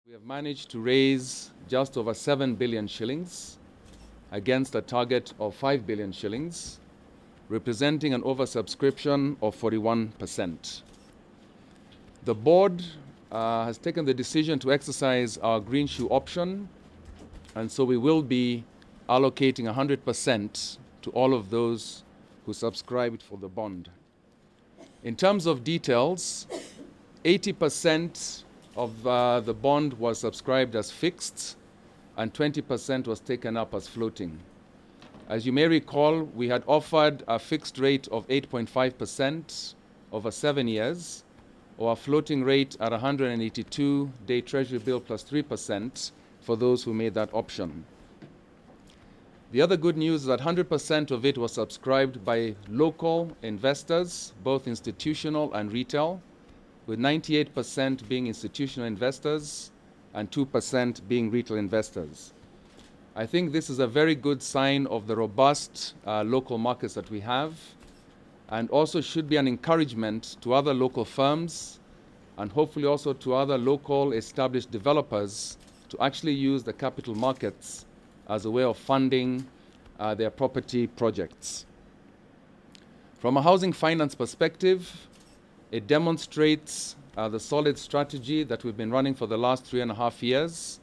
We have managed to raise just over 7 billion shillings against a target of 5 billion shillings, representing an oversubscription of 41%. The board has taken the decision to exercise our green shoe option, and so we will be allocating 100% to all of those who subscribed for the bond. In terms of details, 80% of the bond was subscribed as fixed and 20% was taken up as floating. As you may recall, we had offered a fixed rate of 8.5% over 7 years, or a floating rate at 182-day Treasury bill plus 3% for those who made that option. The other good news is that 100% of it was subscribed by local investors, both institutional and retail, with 98% being institutional investors and 2% being retail investors. I think this is a very good sign of the robust local markets that we have, and also should be an encouragement to other local firms and hopefully also to other local established developers to actually use the capital markets as a way of funding their property projects. From a housing finance perspective, it demonstrates the solid strategy that we've been running for the last 3.5 years,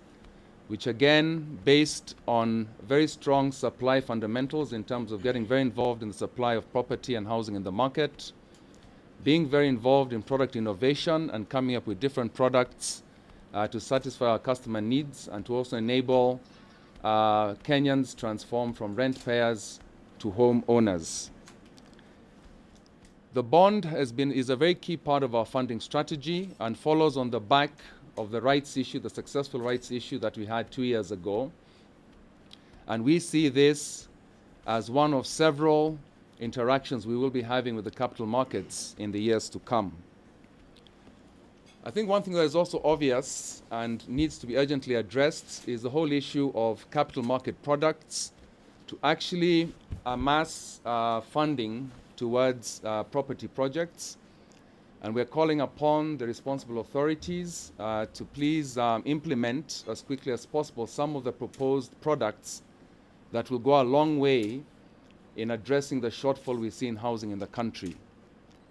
which again, based on very strong supply fundamentals in terms of getting very involved in the supply of property and housing in the market, being very involved in product innovation and coming up with different products to satisfy our customer needs and to also enable Kenyans transform from rent payers to home owners. The bond is a very key part of our funding strategy and follows on the back of the rights issue, the successful rights issue that we had 2 years ago. And we see this as one of several interactions we will be having with the capital markets in the years to come. I think one thing that is also obvious and needs to be urgently addressed is the whole issue of capital market products to actually amass funding towards property projects. And we're calling upon the responsible authorities to please implement as quickly as possible some of the proposed products that will go a long way in addressing the shortfall we see in housing in the country.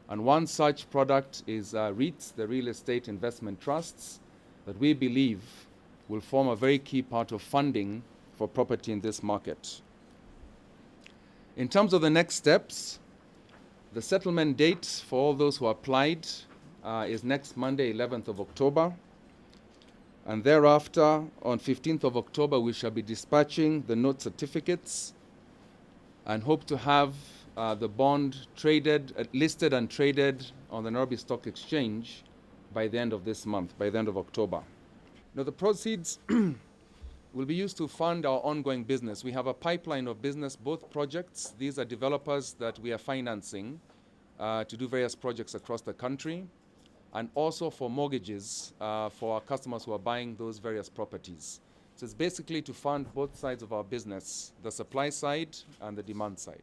And one such product is REITs, the Real Estate Investment Trusts, that we believe will form a very key part of funding for property in this market. In terms of the next steps, the settlement date for all those who applied is next Monday, 11th of October. And thereafter, on 15th of October, we shall be dispatching the note certificates and hope to have the bond listed and traded on the Nairobi Stock Exchange by the end of this month, by the end of October. Now, the proceeds will be used to fund our ongoing business. We have a pipeline of business, both projects. These are developers that we are financing to do various projects across the country, and also for mortgages for our customers who are buying those various properties. So it's basically to fund both sides of our business, the supply side and the demand side.